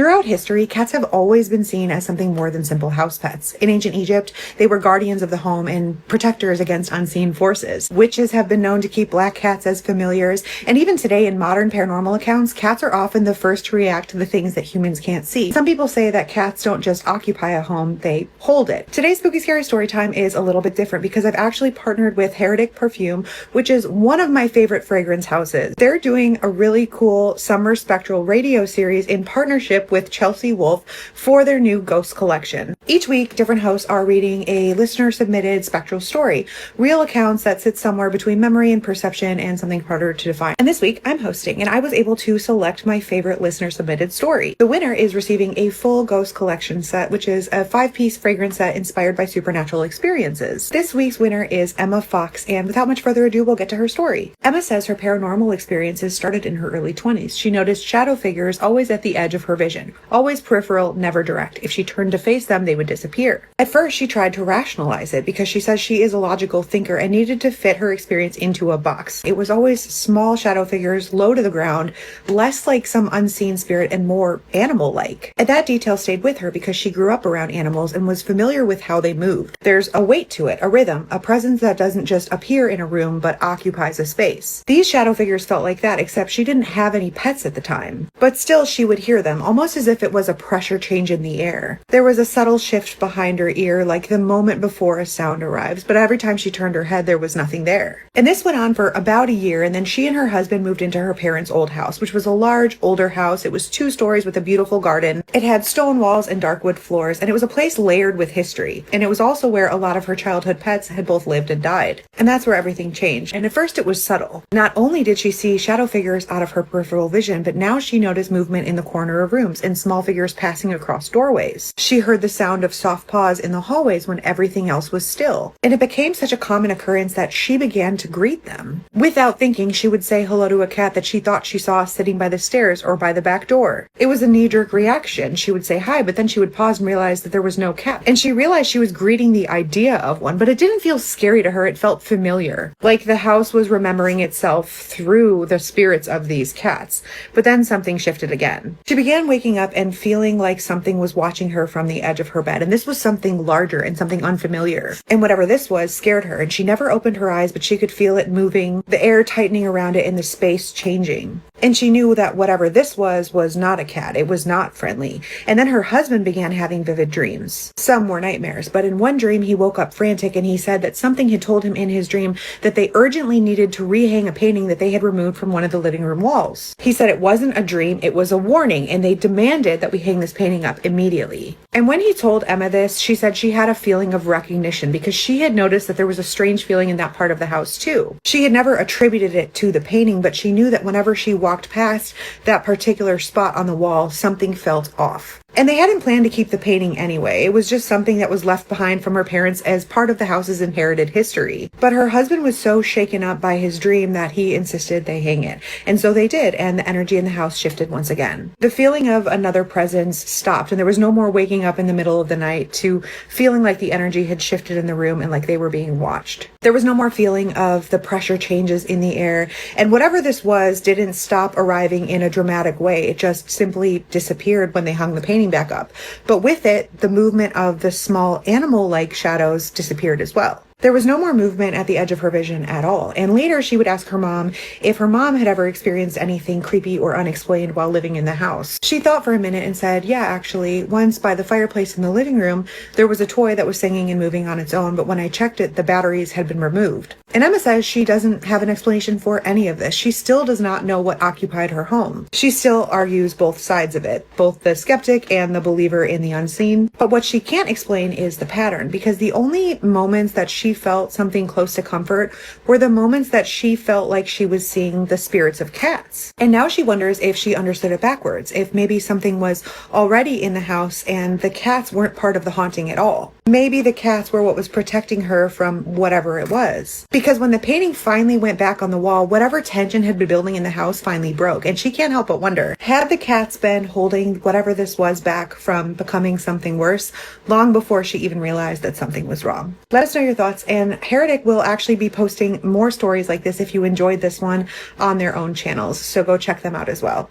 Throughout history, cats have always been seen as something more than simple house pets. In ancient Egypt, they were guardians of the home and protectors against unseen forces. Witches have been known to keep black cats as familiars, and even today in modern paranormal accounts, cats are often the first to react to the things that humans can't see. Some people say that cats don't just occupy a home, they hold it. Today's Spooky Scary Storytime is a little bit different because I've actually partnered with Heretic Perfume, which is one of my favorite fragrance houses. They're doing a really cool summer spectral radio series in partnership with Chelsea Wolfe for their new Ghost collection. Each week, different hosts are reading a listener-submitted spectral story, real accounts that sit somewhere between memory and perception and something harder to define. And this week, I'm hosting, and I was able to select my favorite listener-submitted story. The winner is receiving a full Ghost collection set, which is a 5-piece fragrance set inspired by supernatural experiences. This week's winner is Emma Fox, and without much further ado, we'll get to her story. Emma says her paranormal experiences started in her early 20s. She noticed shadow figures always at the edge of her vision. Always peripheral, never direct. If she turned to face them, they would disappear. At first, she tried to rationalize it because she says she is a logical thinker and needed to fit her experience into a box. It was always small shadow figures, low to the ground, less like some unseen spirit and more animal-like. And that detail stayed with her because she grew up around animals and was familiar with how they moved. There's a weight to it, a rhythm, a presence that doesn't just appear in a room but occupies a space. These shadow figures felt like that, except she didn't have any pets at the time. But still, she would hear them, almost as if it was a pressure change in the air. There was a subtle shift behind her ear, like the moment before a sound arrives, but every time she turned her head, there was nothing there. And this went on for about a year, and then she and her husband moved into her parents' old house, which was a large, older house. It was 2 stories with a beautiful garden. It had stone walls and dark wood floors, and it was a place layered with history. And it was also where a lot of her childhood pets had both lived and died. And that's where everything changed. And at first it was subtle. Not only did she see shadow figures out of her peripheral vision, but now she noticed movement in the corner of rooms and small figures passing across doorways. She heard the sound of soft paws in the hallways when everything else was still. And it became such a common occurrence that she began to greet them. Without thinking, she would say hello to a cat that she thought she saw sitting by the stairs or by the back door. It was a knee-jerk reaction. She would say hi, but then she would pause and realize that there was no cat. And she realized she was greeting the idea of one, but it didn't feel scary to her. It felt familiar. Like the house was remembering itself through the spirits of these cats. But then something shifted again. She began waking up and feeling like something was watching her from the edge of her bed. And this was something larger and something unfamiliar. And whatever this was scared her. And she never opened her eyes, but she could feel it moving, the air tightening around it and the space changing. And she knew that whatever this was not a cat. It was not friendly. And then her husband began having vivid dreams. Some were nightmares, but in one dream he woke up frantic and he said that something had told him in his dream that they urgently needed to rehang a painting that they had removed from one of the living room walls. He said it wasn't a dream, it was a warning, and they demanded that we hang this painting up immediately. And when he told Emma this, she said she had a feeling of recognition because she had noticed that there was a strange feeling in that part of the house too. She had never attributed it to the painting, but she knew that whenever she walked past that particular spot on the wall, something felt off. And they hadn't planned to keep the painting anyway. It was just something that was left behind from her parents as part of the house's inherited history. But her husband was so shaken up by his dream that he insisted they hang it. And so they did, and the energy in the house shifted once again. The feeling of another presence stopped, and there was no more waking up in the middle of the night to feeling like the energy had shifted in the room and like they were being watched. There was no more feeling of the pressure changes in the air, and whatever this was didn't stop arriving in a dramatic way. It just simply disappeared when they hung the painting back up. But with it, the movement of the small animal-like shadows disappeared as well. There was no more movement at the edge of her vision at all. And later she would ask her mom if her mom had ever experienced anything creepy or unexplained while living in the house. She thought for a minute and said, yeah, actually, once by the fireplace in the living room, there was a toy that was singing and moving on its own, but when I checked it, the batteries had been removed. And Emma says she doesn't have an explanation for any of this. She still does not know what occupied her home. She still argues both sides of it, both the skeptic and the believer in the unseen. But what she can't explain is the pattern, because the only moments that she felt something close to comfort were the moments that she felt like she was seeing the spirits of cats. And now she wonders if she understood it backwards, if maybe something was already in the house and the cats weren't part of the haunting at all. Maybe the cats were what was protecting her from whatever it was. Because when the painting finally went back on the wall, whatever tension had been building in the house finally broke. And she can't help but wonder, had the cats been holding whatever this was back from becoming something worse long before she even realized that something was wrong? Let us know your thoughts, and Heretic will actually be posting more stories like this if you enjoyed this one on their own channels. So go check them out as well.